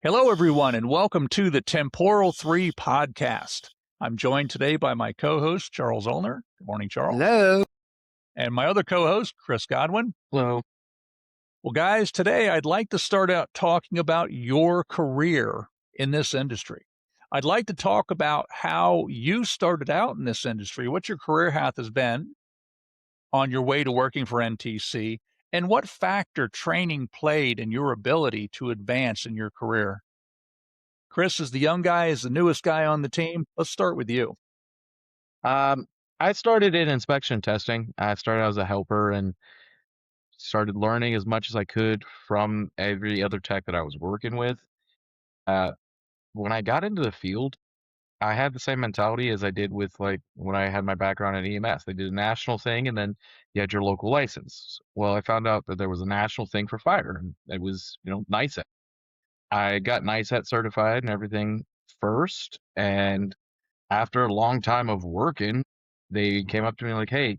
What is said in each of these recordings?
Hello, everyone, and welcome to the Temporal 3 podcast. I'm joined today by my co host, Charles Olner. Good morning, Charles. Hello. And my other co host, Chris Godwin. Hello. Well, guys, today I'd like to start out talking about your career in this industry. I'd like to talk about how you started out in this industry, what your career path has been on your way to working for NTC, and what factor training played in your ability to advance in your career. Chris is the young guy, is the newest guy on the team. Let's start with you. Um, I started in inspection testing. I started as a helper and started learning as much as I could from every other tech that I was working with. Uh, when I got into the field, I had the same mentality as I did with like when I had my background in EMS. They did a national thing and then you had your local license. Well, I found out that there was a national thing for fire and it was, NICET. I got NICET certified and everything first, and after a long time of working, they came up to me like, "Hey,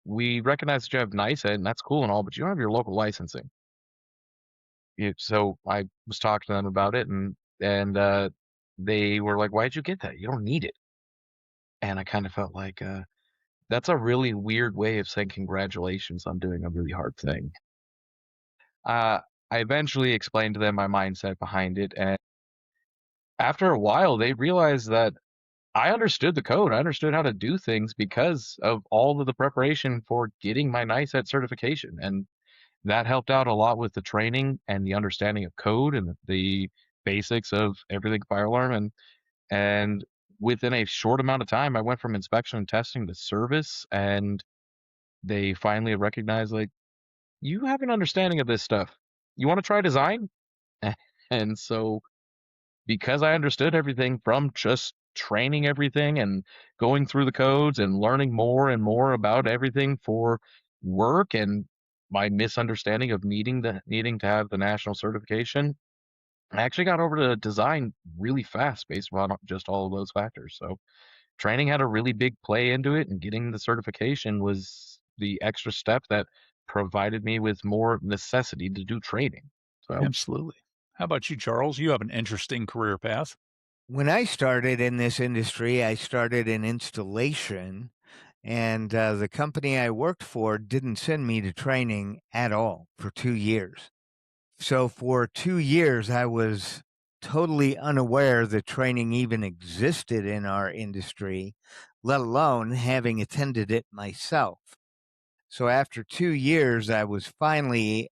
we recognize that you have NICET, and that's cool and all, but you don't have your local licensing." So I was talking to them about it, and they were like, "Why'd you get that? You don't need it." And I kind of felt like that's a really weird way of saying congratulations on doing a really hard thing. Uh, I eventually explained to them my mindset behind it, and after a while, they realized that I understood the code. I understood how to do things because of all of the preparation for getting my NICET certification. And that helped out a lot with the training and the understanding of code and the basics of everything fire alarm. And within a short amount of time, I went from inspection and testing to service. And they finally recognized, like, you have an understanding of this stuff. You want to try design? And so because I understood everything from just training everything and going through the codes and learning more and more about everything for work and my misunderstanding of needing to have the national certification, I actually got over to design really fast based on just all of those factors. So training had a really big play into it, and getting the certification was the extra step that provided me with more necessity to do training. So Absolutely. How about you, Charles? You have an interesting career path. When I started in this industry, I started in installation, and the company I worked for didn't send me to training at all for 2 years. So for 2 years, I was totally unaware that training even existed in our industry, let alone having attended it myself. So after 2 years, I was finally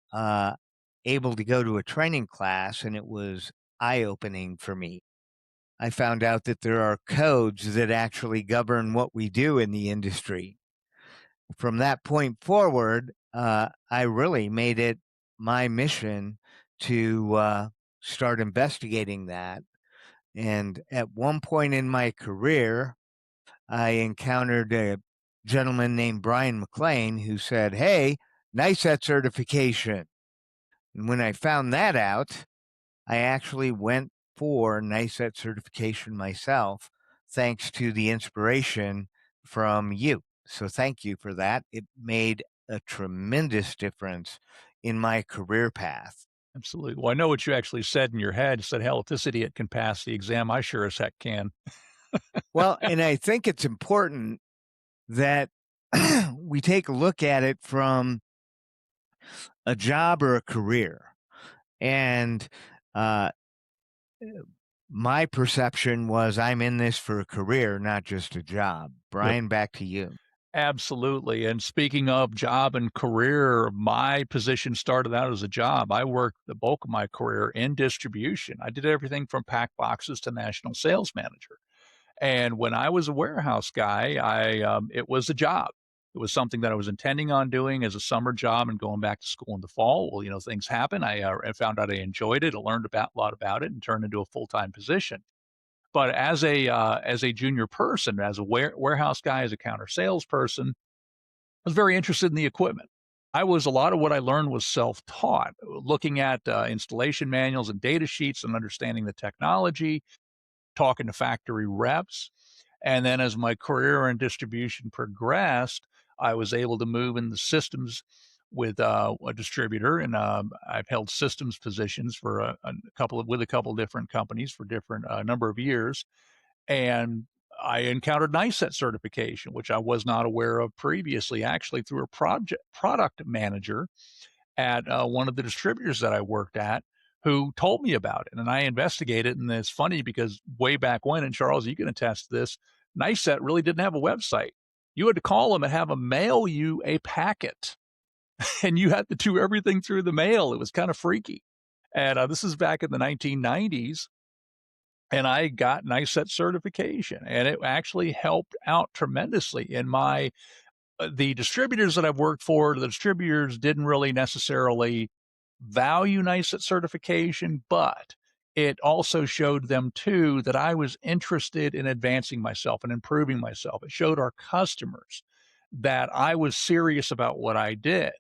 able to go to a training class, and it was eye opening for me. I found out that there are codes that actually govern what we do in the industry. From that point forward, I really made it my mission to start investigating that. And at one point in my career, I encountered a gentleman named Brian McLean who said, "Hey, NICET certification." And when I found that out, I actually went for NICET certification myself, thanks to the inspiration from you. So thank you for that. It made a tremendous difference in my career path. Absolutely. Well, I know what you actually said in your head. You said, hell, if this idiot can pass the exam, I sure as heck can. Well, and I think it's important that we take a look at it from a job or a career. And uh, my perception was I'm in this for a career, not just a job. Brian, back to you. Absolutely. And speaking of job and career, my position started out as a job. I worked the bulk of my career in distribution. I did everything from pack boxes to national sales manager. And when I was a warehouse guy, it was a job. It was something that I was intending on doing as a summer job and going back to school in the fall. Well, things happen. I found out I enjoyed it. I learned a lot about it and turned into a full-time position. But as a junior person, as a warehouse guy, as a counter salesperson, I was very interested in the equipment. A lot of what I learned was self-taught, looking at installation manuals and data sheets and understanding the technology, talking to factory reps. And then as my career in distribution progressed, I was able to move in the systems with a distributor, and I've held systems positions for a couple of with a couple of different companies for different number of years, and I encountered NICET certification, which I was not aware of previously, actually through a project product manager at one of the distributors that I worked at who told me about it. And I investigated. And it's funny because way back when, and Charles, you can attest to this, NICET really didn't have a website. You had to call them and have them mail you a packet, and you had to do everything through the mail. It was kind of freaky. And this is back in the 1990s. And I got NICET certification, and it actually helped out tremendously in my the distributors that I've worked for, the distributors didn't really necessarily value NICET certification, but it also showed them too that I was interested in advancing myself and improving myself. It showed our customers that I was serious about what I did.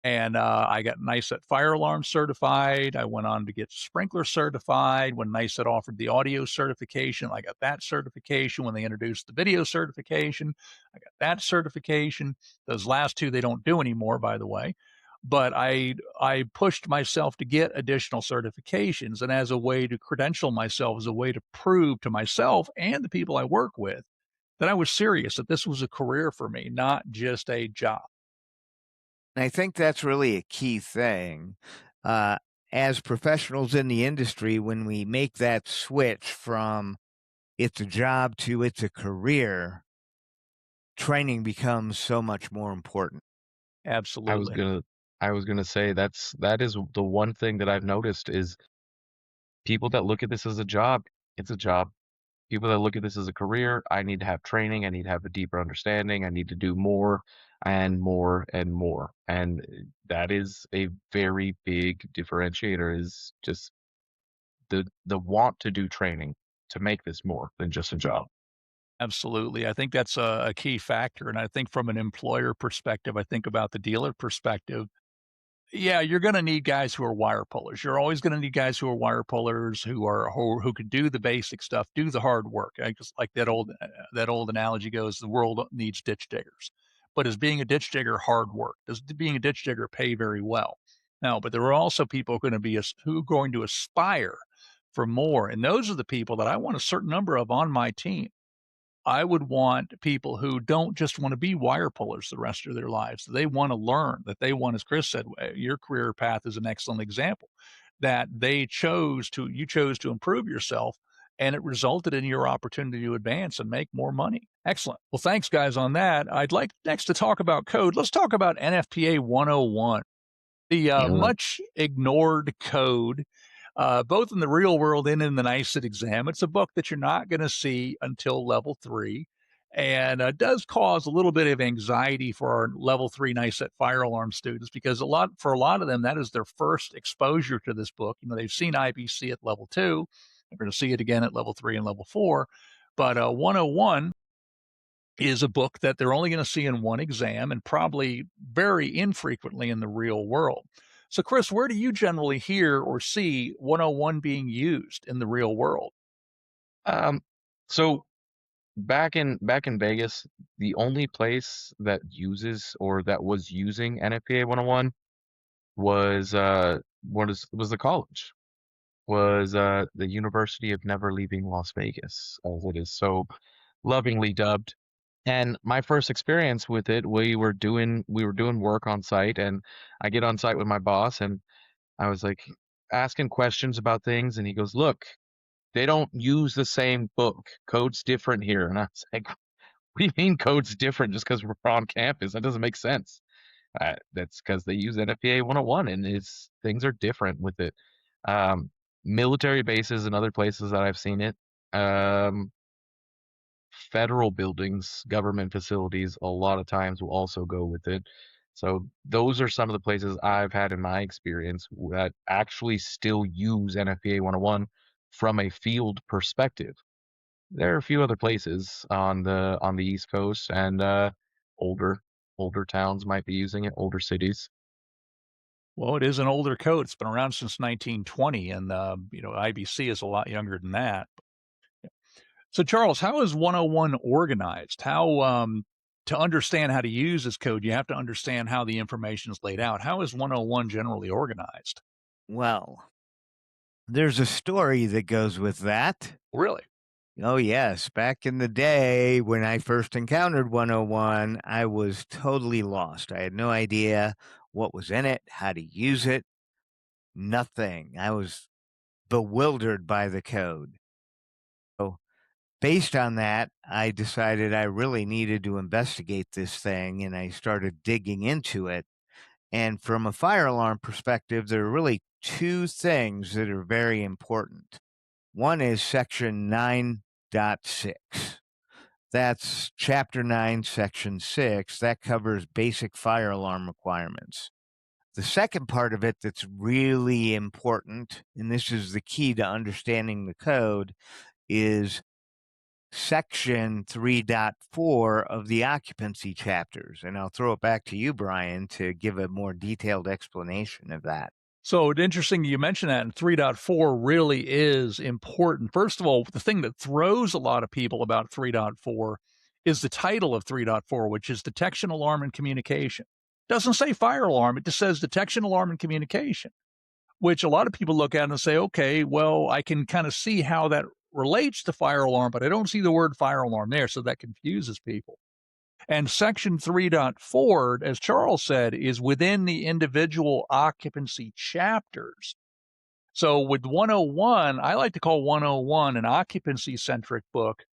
And I got NICET fire alarm certified. I went on to get sprinkler certified. When NICET offered the audio certification, I got that certification. When they introduced the video certification, I got that certification. Those last two they don't do anymore, by the way. But I pushed myself to get additional certifications, and as a way to credential myself, as a way to prove to myself and the people I work with that I was serious, that this was a career for me, not just a job. And I think that's really a key thing. Uh, as professionals in the industry, when we make that switch from it's a job to it's a career, training becomes so much more important. I was Absolutely. gonna I was gonna say that is the one thing that I've noticed is people that look at this as a job, it's a job. People that look at this as a career, I need to have training, I need to have a deeper understanding, I need to do more and more and more. And that is a very big differentiator is just the want to do training to make this more than just a job. Absolutely. I think that's a key factor. And I think from an employer perspective, I think about the dealer perspective. Yeah, you're going to need guys who are wire pullers. You're always going to need guys who are wire pullers, who can do the basic stuff, do the hard work. I just like that old analogy goes: the world needs ditch diggers. But is being a ditch digger hard work? Does being a ditch digger pay very well? No, but there are also people going to be who are going to aspire for more, and those are the people that I want a certain number of on my team. I would want people who don't just want to be wire pullers the rest of their lives. They want to learn, that they want, as Chris said, your career path is an excellent example, that you chose to improve yourself and it resulted in your opportunity to advance and make more money. Excellent. Well, thanks, guys, on that. I'd like next to talk about code. Let's talk about NFPA 101, the Yeah. much ignored code, both in the real world and in the NICET exam. It's a book that you're not going to see until level three, and does cause a little bit of anxiety for our level three NICET fire alarm students because for a lot of them that is their first exposure to this book. You know, they've seen IBC at level two, they're going to see it again at level three and level four, but 101 is a book that they're only going to see in one exam and probably very infrequently in the real world. So, Chris, where do you generally hear or see 101 being used in the real world? Um, so back in Vegas, the only place that uses or that was using NFPA 101 was was the college. Was the University of Never Leaving Las Vegas, as it is so lovingly dubbed. And my first experience with it, we were doing work on site, and I get on site with my boss, and I was like asking questions about things, and he goes, "Look, they don't use the same book. Code's different here." And I was like, "What do you mean code's different just because we're on campus? That doesn't make sense." That's because they use NFPA 101, and it's things are different with it. Um, Military bases and other places that I've seen it. Um, Federal buildings, government facilities, a lot of times will also go with it. So those are some of the places I've had in my experience that actually still use NFPA 101 from a field perspective. There are a few other places on the East Coast and older older towns might be using it, older cities. Well, it is an older code. It's been around since 1920, and IBC is a lot younger than that. So, Charles, how is 101 organized? to understand how to use this code, you have to understand how the information is laid out. How is 101 generally organized? Well, there's a story that goes with that. Really? Oh, yes. Back in the day when I first encountered 101, I was totally lost. I had no idea what was in it, how to use it, nothing. I was bewildered by the code. So, based on that, I decided I really needed to investigate this thing and I started digging into it. And from a fire alarm perspective, there are really two things that are very important. One is section 9.6. That's chapter 9, section 6. That covers basic fire alarm requirements. The second part of it that's really important, and this is the key to understanding the code, is section 3.4 of the occupancy chapters. And I'll throw it back to you, Brian, to give a more detailed explanation of that. So it's interesting you mentioned that, and 3.4 really is important. First of all, the thing that throws a lot of people about 3.4 is the title of 3.4, which is detection, alarm, and communication. Doesn't say fire alarm, it just says detection, alarm, and communication, which a lot of people look at and say, okay, well, I can kind of see how that relates to fire alarm, but I don't see the word fire alarm there, so that confuses people. And section 3.4, as Charles said, is within the individual occupancy chapters. So with 101, I like to call 101 an occupancy centric book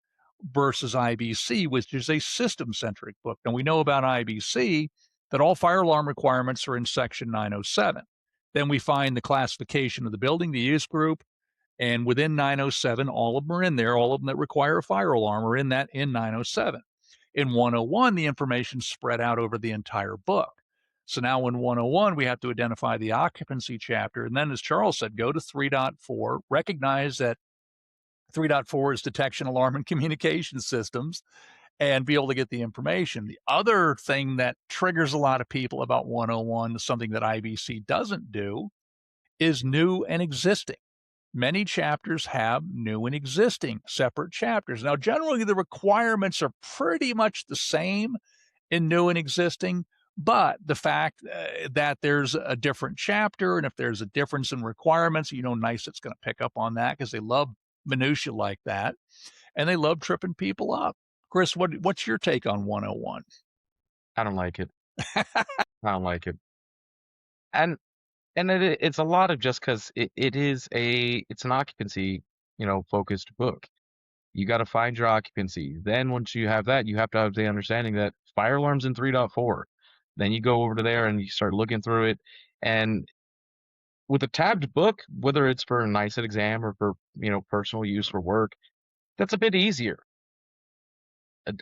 versus IBC, which is a system centric book. And we know about IBC that all fire alarm requirements are in section 907. Then we find the classification of the building, the use group, and within 907, all of them are in there. All of them that require a fire alarm are in 907. In 101, the information spread out over the entire book. So now in 101, we have to identify the occupancy chapter. And then, as Charles said, go to 3.4, recognize that 3.4 is detection, alarm, and communication systems, and be able to get the information. The other thing that triggers a lot of people about 101, something that IBC doesn't do, is new and existing. Many chapters have new and existing separate chapters. Now, generally, the requirements are pretty much the same in new and existing, but the fact that there's a different chapter, and if there's a difference in requirements, NICET's going to pick up on that because they love minutia like that, and they love tripping people up. Chris, what's your take on 101? I don't like it. I don't like it. And it's a lot of just because it's an occupancy, focused book. You got to find your occupancy. Then once you have that, you have to have the understanding that fire alarms in 3.4. Then you go over to there and you start looking through it. And with a tabbed book, whether it's for a NICET exam or for, personal use for work, that's a bit easier.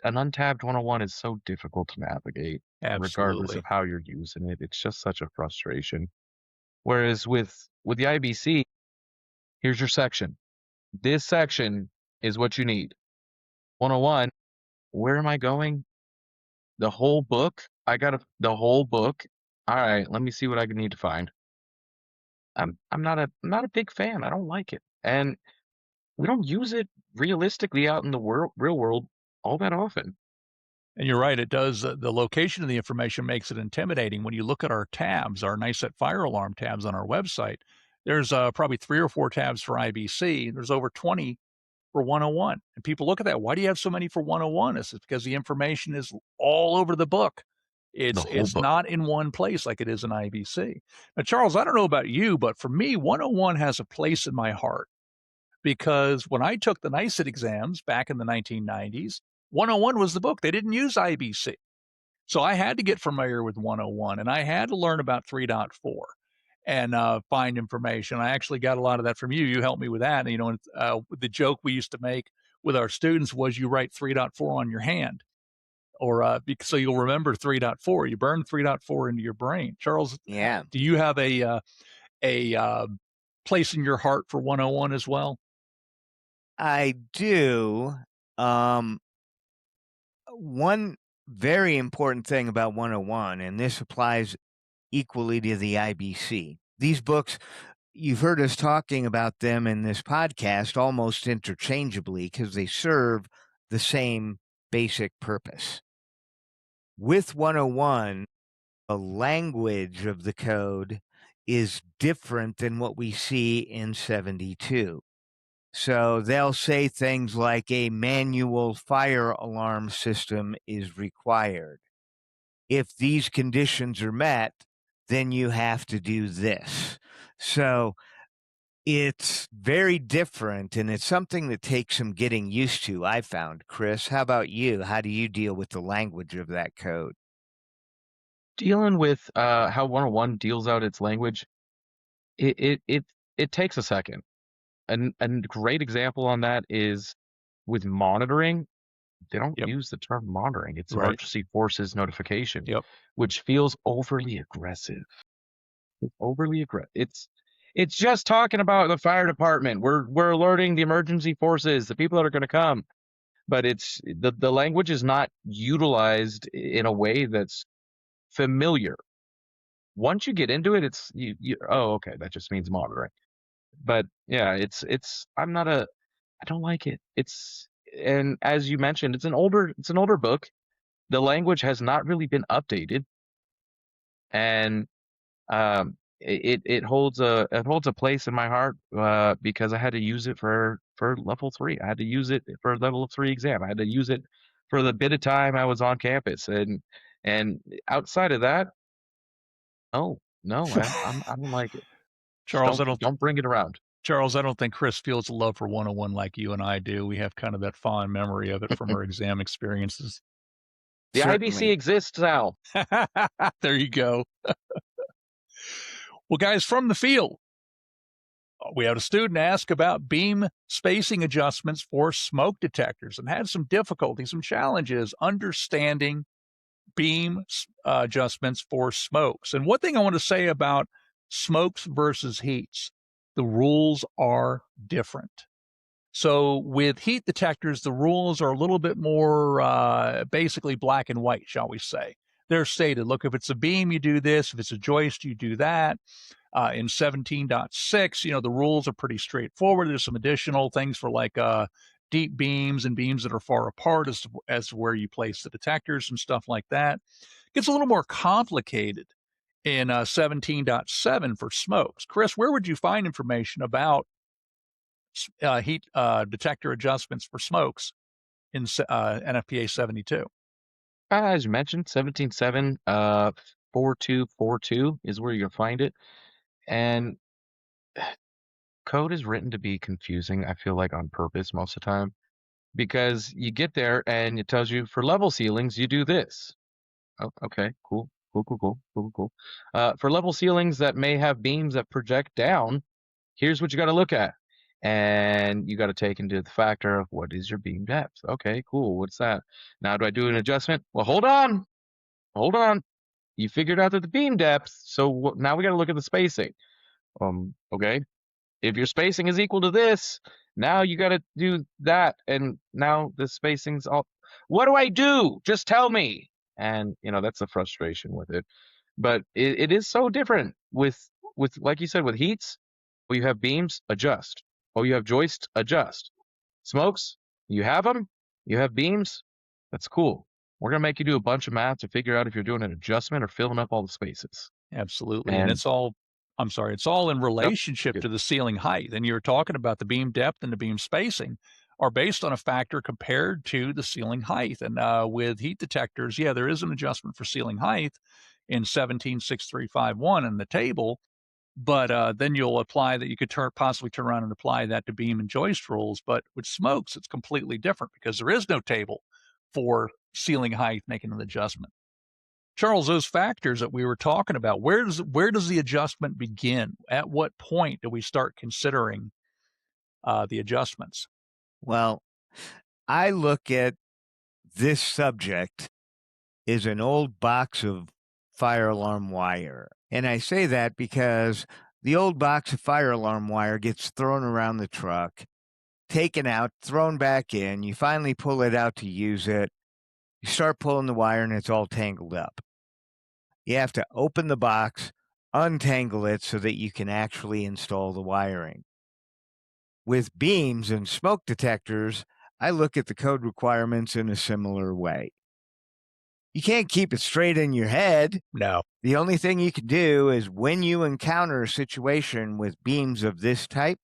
An untabbed 101 is so difficult to navigate, regardless Absolutely. of how you're using it. It's just such a frustration. Whereas with the IBC, here's your section. This section is what you need. 101, where am I going? The whole book? The whole book. All right, let me see what I need to find. I'm not a big fan. I don't like it. And we don't use it realistically out in the real world all that often. And you're right, it does. The location of the information makes it intimidating. When you look at our tabs, our NICET fire alarm tabs on our website, there's probably 3 or 4 tabs for IBC. There's over 20 for 101. And people look at that. Why do you have so many for 101? It's because the information is all over the book. The It's whole it's book. not in one place like it is in IBC. Now, Charles, I don't know about you, but for me, 101 has a place in my heart because when I took the NICET exams back in the 1990s, 101 was the book. They didn't use IBC. So I had to get familiar with 101 and I had to learn about 3.4 and find information. I actually got a lot of that from you. You helped me with that. The joke we used to make with our students was you write 3.4 on your hand or so you'll remember 3.4. You burn 3.4 into your brain. Charles, Yeah, do you have a place in your heart for 101 as well? I do. Um, One very important thing about 101, and this applies equally to the IBC. These books, you've heard us talking about them in this podcast almost interchangeably because they serve the same basic purpose. With 101, the language of the code is different than what we see in 72. So they'll say things like a manual fire alarm system is required. If these conditions are met, then you have to do this. So it's very different, and it's something that takes some getting used to, I found. Chris, how about you? How do you deal with the language of that code? Dealing with how 101 deals out its language, it takes a second. And a great example on that is with monitoring. They don't Yep. use the term monitoring. It's Right. emergency forces notification, Yep. which feels overly aggressive. It's overly aggressive. It's just talking about the fire department. We're alerting the emergency forces, the people that are going to come. But it's the language is not utilized in a way that's familiar. Once you get into it, it's you oh, okay, that just means monitoring. But yeah, it's I don't like it. And as you mentioned, it's an older book. The language has not really been updated, and it holds a place in my heart because I had to use it for level 3. I had to use it for level 3 exam. I had to use it for the bit of time I was on campus, and outside of that, no, I don't like it. Just Charles, don't bring it around. I don't think Chris feels a love for 101 like you and I do. We have kind of that fond memory of it from our exam experiences. The IBC Certainly. exists now. There you go. Well, guys, from the field, we had a student ask about beam spacing adjustments for smoke detectors and had some difficulties, some challenges understanding beam adjustments for smokes. And one thing I want to say about smokes versus heats, the rules are different. So with heat detectors, the rules are a little bit more basically black and white, shall we say. They're stated, look, if it's a beam, you do this. If it's a joist, you do that. In 17.6, the rules are pretty straightforward. There's some additional things for like deep beams and beams that are far apart as to where you place the detectors and stuff like that. It gets a little more complicated in 17.7 for smokes. Chris, where would you find information about heat detector adjustments for smokes in NFPA 72? As you mentioned, 17.7, 4242 is where you'll find it. And code is written to be confusing, I feel like on purpose most of the time, because you get there and it tells you for level ceilings, you do this. Oh, okay, cool, cool, cool, cool, cool, cool. For level ceilings that may have beams that project down, here's what you got to look at. And you got to take into the factor of what is your beam depth. Okay, cool. What's that? Now, do I do an adjustment? Well, hold on. Hold on. You figured out that the beam depth, so now we got to look at the spacing. Okay. If your spacing is equal to this, now you got to do that, and now the spacing's all. What do I do? Just tell me. And that's the frustration with it. But it is so different with like you said with heats. Oh, you have beams, adjust. Oh, you have joists, adjust. Smokes, you have them. You have beams. That's cool. We're gonna make you do a bunch of math to figure out if you're doing an adjustment or filling up all the spaces. Absolutely. And And it's all in yep, relationship good. to the ceiling height. And you're talking about the beam depth and the beam spacing are based on a factor compared to the ceiling height. And with heat detectors, yeah, there is an adjustment for ceiling height in 176351 in the table, but then you'll apply that. You could possibly turn around and apply that to beam and joist rules. But with smokes, it's completely different because there is no table for ceiling height making an adjustment. Charles, those factors that we were talking about, where does the adjustment begin? At what point do we start considering the adjustments? Well, I look at this subject as an old box of fire alarm wire. And I say that because the old box of fire alarm wire gets thrown around the truck, taken out, thrown back in. You finally pull it out to use it. You start pulling the wire and it's all tangled up. You have to open the box, untangle it so that you can actually install the wiring. With beams and smoke detectors, I look at the code requirements in a similar way. You can't keep it straight in your head. No. The only thing you can do is when you encounter a situation with beams of this type,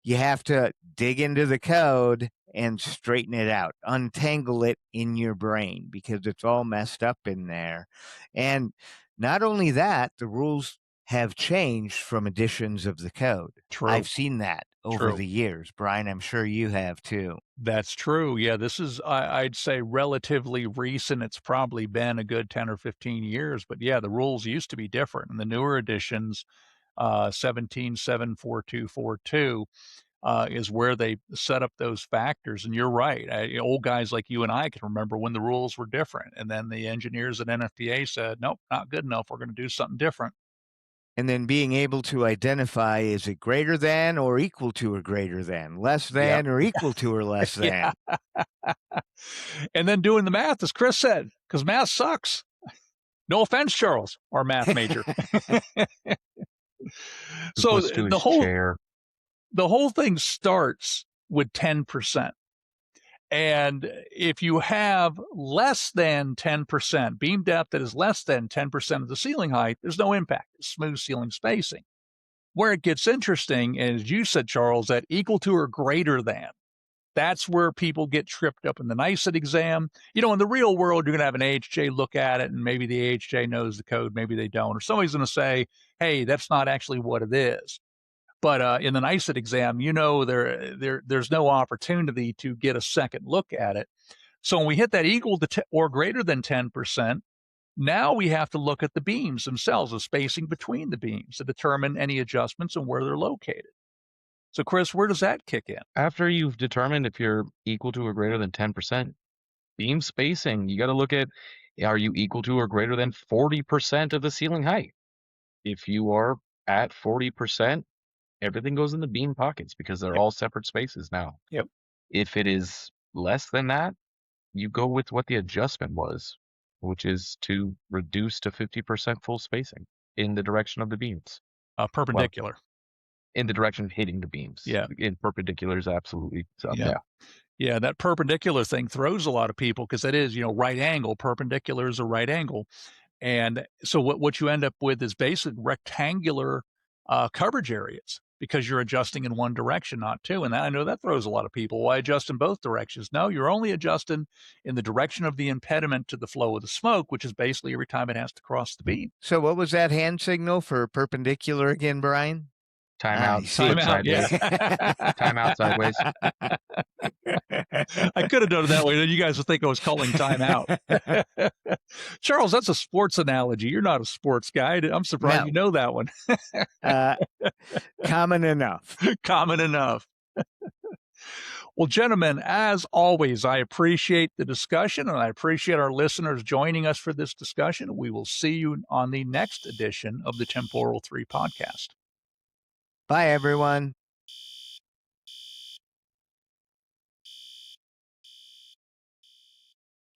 you have to dig into the code and straighten it out, untangle it in your brain because it's all messed up in there. And not only that, the rules have changed from editions of the code. True. I've seen that over True. the years. Brian, I'm sure you have too. That's true. Yeah, this is, I'd say, relatively recent. It's probably been a good 10 or 15 years. But yeah, the rules used to be different. And the newer editions, 17.74242, is where they set up those factors. And you're right. Old guys like you and I can remember when the rules were different. And then the engineers at NFPA said, nope, not good enough. We're going to do something different. And then being able to identify, is it greater than or equal to or greater than, less than or equal to or less than? And then doing the math, as Chris said, because math sucks. No offense, Charles, our math major. So Close to his chair. the whole thing starts with 10%. And if you have less than 10%, beam depth that is less than 10% of the ceiling height, there's no impact. It's smooth ceiling spacing. Where it gets interesting, as you said, Charles, that equal to or greater than, that's where people get tripped up in the NICET exam. You know, in the real world, you're going to have an AHJ look at it, and maybe the AHJ knows the code, maybe they don't. Or somebody's going to say, hey, that's not actually what it is. But in the NICET exam, you know, there's no opportunity to get a second look at it. So when we hit that equal to or greater than 10%, now we have to look at the beams themselves, the spacing between the beams to determine any adjustments and where they're located. So, Chris, where does that kick in? After you've determined if you're equal to or greater than 10%, beam spacing, you got to look at, are you equal to or greater than 40% of the ceiling height? If you are at 40%, everything goes in the beam pockets because they're all separate spaces now. Yep. If it is less than that, you go with what the adjustment was, which is to reduce to 50% full spacing in the direction of the beams. Perpendicular. Well, in the direction of hitting the beams. Yeah. In perpendiculars, absolutely. So, yeah. Yeah, that perpendicular thing throws a lot of people because that is, right angle. Perpendicular is a right angle. And so what you end up with is basically rectangular coverage areas because you're adjusting in one direction, not two. And I know that throws a lot of people. Why adjust in both directions? No, you're only adjusting in the direction of the impediment to the flow of the smoke, which is basically every time it has to cross the beam. So what was that hand signal for perpendicular again, Brian? Timeout. Timeout. Yeah. Timeout sideways. I could have done it that way. Then you guys would think I was calling timeout. Charles, that's a sports analogy. You're not a sports guy. I'm surprised you know that one. Common enough. Common enough. Well, gentlemen, as always, I appreciate the discussion and I appreciate our listeners joining us for this discussion. We will see you on the next edition of the Temporal 3 podcast. Bye, everyone.